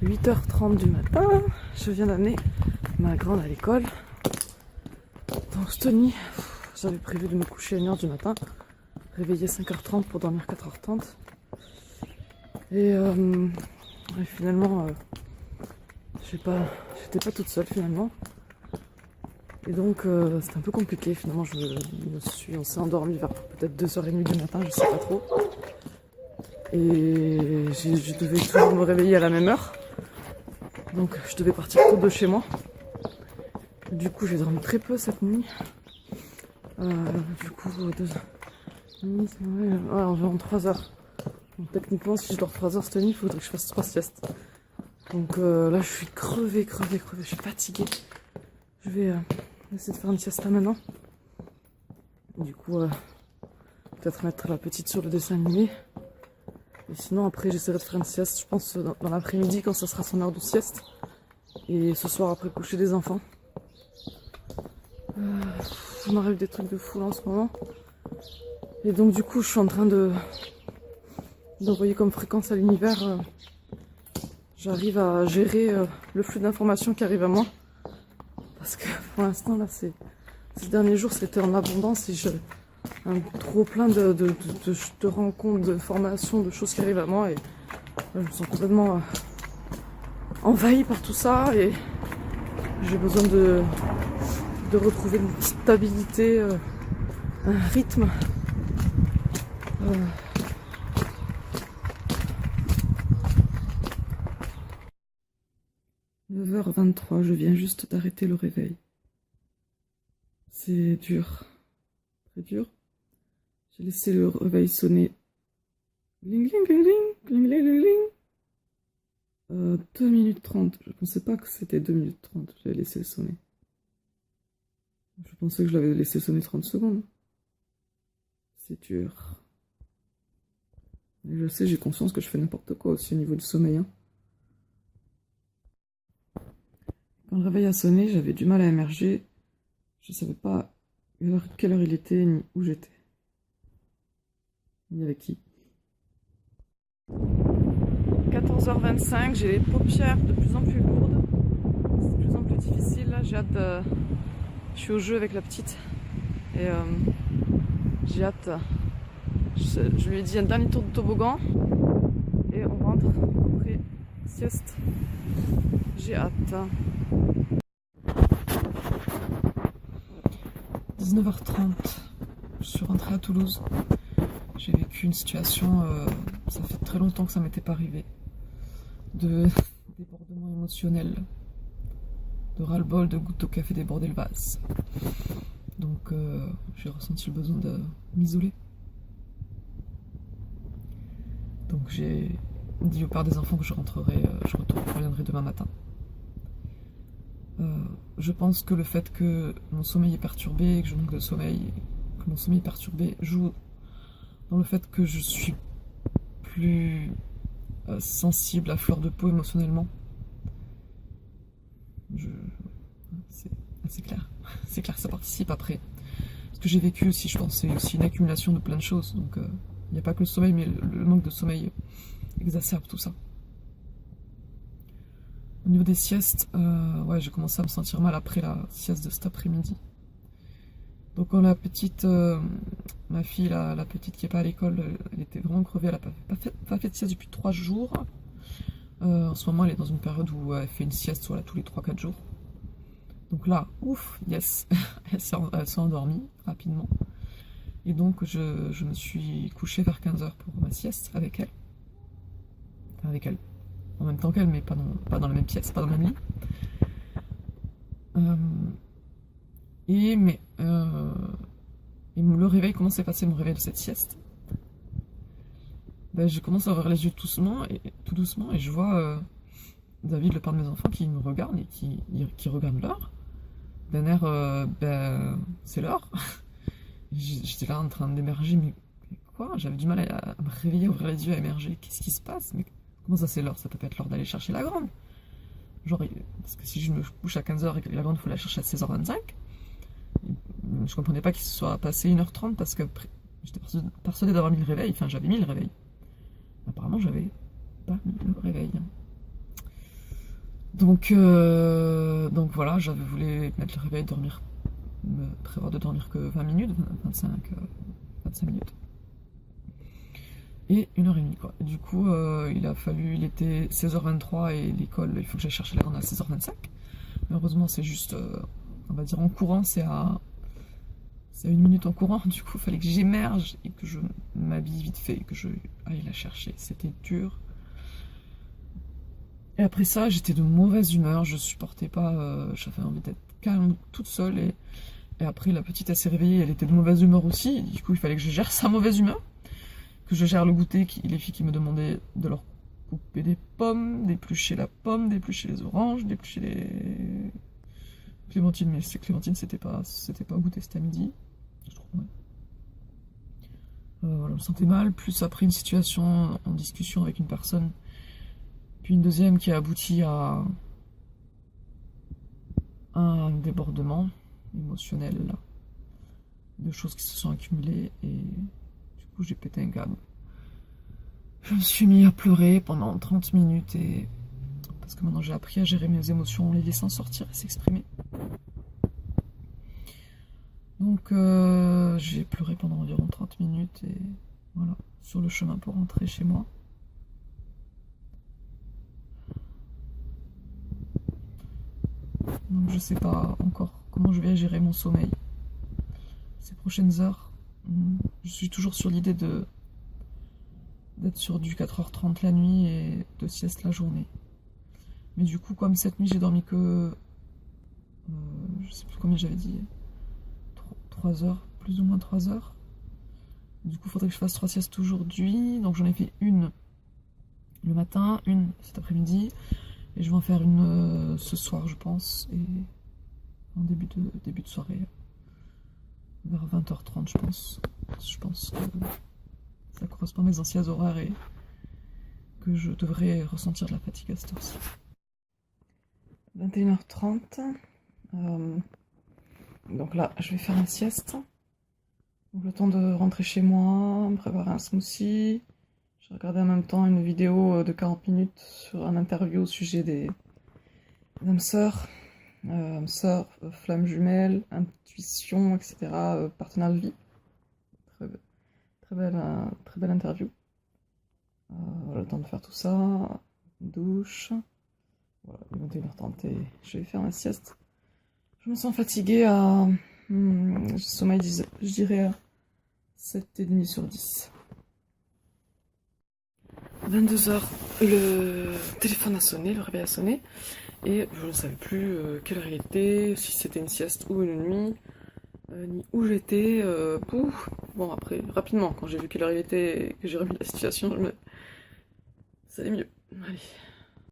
8h30 du matin, je viens d'amener ma grande à l'école. Donc Stony, j'avais prévu de me coucher à 1h du matin, réveiller 5h30 pour dormir 4h30. Et finalement, j'étais pas toute seule finalement. Et donc c'était un peu compliqué finalement, on s'est endormi vers peut-être 2h30 du matin, je sais pas trop. Et je devais toujours me réveiller à la même heure. Donc je devais partir tôt de chez moi. Du coup j'ai dormi très peu cette nuit. Du coup environ 3 heures. Donc, techniquement si je dors 3 heures cette nuit, il faudrait que je fasse 3 siestes. Donc là je suis crevée, je suis fatiguée. Je vais essayer de faire une sieste là maintenant. Du coup peut-être mettre la petite sur le dessin animé. Et sinon après j'essaierai de faire une sieste, je pense dans l'après-midi quand ça sera son heure de sieste. Et ce soir après coucher des enfants. Il m'arrive des trucs de fou là en ce moment. Et donc du coup je suis en train d'envoyer comme fréquence à l'univers. J'arrive à gérer le flux d'informations qui arrive à moi. Parce que pour l'instant là ces derniers jours c'était en abondance et un trop plein de rencontres, de formations, de choses qui arrivent à moi et je me sens complètement envahie par tout ça et j'ai besoin de retrouver une stabilité, un rythme. 9h23, je viens juste d'arrêter le réveil. C'est dur, très dur. J'ai laissé le réveil sonner. Gling, gling, gling, gling, gling, gling, gling. 2 minutes 30. Je pensais pas que c'était 2 minutes 30. J'avais laissé sonner. Je pensais que je l'avais laissé sonner 30 secondes. C'est dur. Et je sais, j'ai conscience que je fais n'importe quoi aussi au niveau du sommeil. Hein. Quand le réveil a sonné, j'avais du mal à émerger. Je savais pas quelle heure il était ni où j'étais. Ni avec qui. 14h25, j'ai les paupières de plus en plus lourdes. C'est de plus en plus difficile. Là, j'ai hâte de... Je suis au jeu avec la petite. Et j'ai hâte. Je lui ai dit un dernier tour de toboggan. Et on rentre après sieste. J'ai hâte. 19h30. Je suis rentrée à Toulouse. J'ai vécu une situation, ça fait très longtemps que ça m'était pas arrivé, de débordement émotionnel, de ras-le-bol, de gouttes de café déborder le vase. Donc j'ai ressenti le besoin de m'isoler. Donc j'ai dit au père des enfants que je reviendrai demain matin. Je pense que le fait que mon sommeil est perturbé, que je manque de sommeil, que mon sommeil est perturbé joue dans le fait que je suis plus sensible à fleur de peau émotionnellement. C'est clair. C'est clair que ça participe après. Ce que j'ai vécu aussi, je pense, c'est aussi une accumulation de plein de choses. Donc il n'y a pas que le sommeil, mais le manque de sommeil exacerbe tout ça. Au niveau des siestes, ouais, j'ai commencé à me sentir mal après la sieste de cet après-midi. Donc quand la petite, ma fille, la petite qui n'est pas à l'école, elle était vraiment crevée, elle n'a pas fait de sieste depuis 3 jours. En ce moment, elle est dans une période où elle fait une sieste voilà, tous les 3-4 jours. Donc là, ouf, yes, elle s'est endormie rapidement. Et donc je me suis couchée vers 15h pour ma sieste avec elle. Enfin, avec elle. En même temps qu'elle, mais pas dans la même pièce, pas dans le même lit. Et le réveil, comment s'est passé mon réveil de cette sieste? Ben, je commence à ouvrir les yeux tout doucement, et je vois David, le père de mes enfants, qui me regarde et qui regarde l'heure. D'un air, c'est l'heure. J'étais là en train d'émerger, mais quoi? J'avais du mal à me réveiller, à ouvrir les yeux, à émerger. Qu'est-ce qui se passe? Mais comment ça c'est l'heure? Ça peut pas être l'heure d'aller chercher la grande. Genre, parce que si je me couche à 15h et que la grande, il faut la chercher à 16h25. Je comprenais pas qu'il se soit passé 1h30 parce que j'étais persuadée d'avoir mis le réveil. Enfin, j'avais mis le réveil. Apparemment, j'avais pas mis le réveil. Donc voilà, j'avais voulu mettre le réveil, dormir, me prévoir de dormir que 20 minutes, 25 minutes. Et 1h30 quoi. Et du coup, il était 16h23 et l'école, il faut que j'aille chercher la grande à 16h25. Malheureusement, c'est juste, on va dire en courant, c'est à 1 minute en courant. Du coup, il fallait que j'émerge et que je m'habille vite fait et que je aille la chercher. C'était dur. Et après ça, j'étais de mauvaise humeur, je supportais pas, j'avais envie d'être calme toute seule. Et après, la petite, elle s'est réveillée, elle était de mauvaise humeur aussi. Et du coup, il fallait que je gère sa mauvaise humeur, que je gère le goûter, les filles qui me demandaient de leur couper des pommes, d'éplucher la pomme, d'éplucher les oranges, d'éplucher les clémentines. Mais ces clémentines, c'était pas goûter, c'était à midi. Je trouve, ouais. Voilà, je me sentais mal, plus après une situation en discussion avec une personne, puis une deuxième qui a abouti à un débordement émotionnel, de choses qui se sont accumulées, et du coup j'ai pété un câble. Je me suis mis à pleurer pendant 30 minutes, parce que maintenant j'ai appris à gérer mes émotions, les laissant sortir et s'exprimer. Donc j'ai pleuré pendant environ 30 minutes, et voilà, sur le chemin pour rentrer chez moi. Donc je sais pas encore comment je vais gérer mon sommeil ces prochaines heures. Je suis toujours sur l'idée d'être sur du 4h30 la nuit et de sieste la journée. Mais du coup, comme cette nuit j'ai dormi que je sais plus combien j'avais dit, 3 heures, plus ou moins 3 heures. Du coup, il faudrait que je fasse 3 siestes aujourd'hui. Donc j'en ai fait une le matin, une cet après-midi, et je vais en faire une ce soir, je pense, et en début de soirée, vers 20h30, je pense. Je pense que ça correspond à mes anciens horaires et que je devrais ressentir de la fatigue à cette heure-ci. 21h30. Donc là, je vais faire ma sieste. Donc le temps de rentrer chez moi, me préparer un smoothie. J'ai regardé en même temps une vidéo de 40 minutes sur un interview au sujet des âmes sœurs, flammes jumelles, intuition, etc. Partenaire de vie. Très belle interview. Voilà, le temps de faire tout ça. Douche. Voilà, il est 21h30 et je vais faire ma sieste. Je me sens fatiguée à... sommeil, je dirais à 7,5 sur 10. 22h, le téléphone a sonné, le réveil a sonné, et je ne savais plus quelle heure il était, si c'était une sieste ou une nuit, ni où j'étais. Bon, après, rapidement, quand j'ai vu quelle heure il était et que j'ai remis la situation, ça allait mieux. Allez.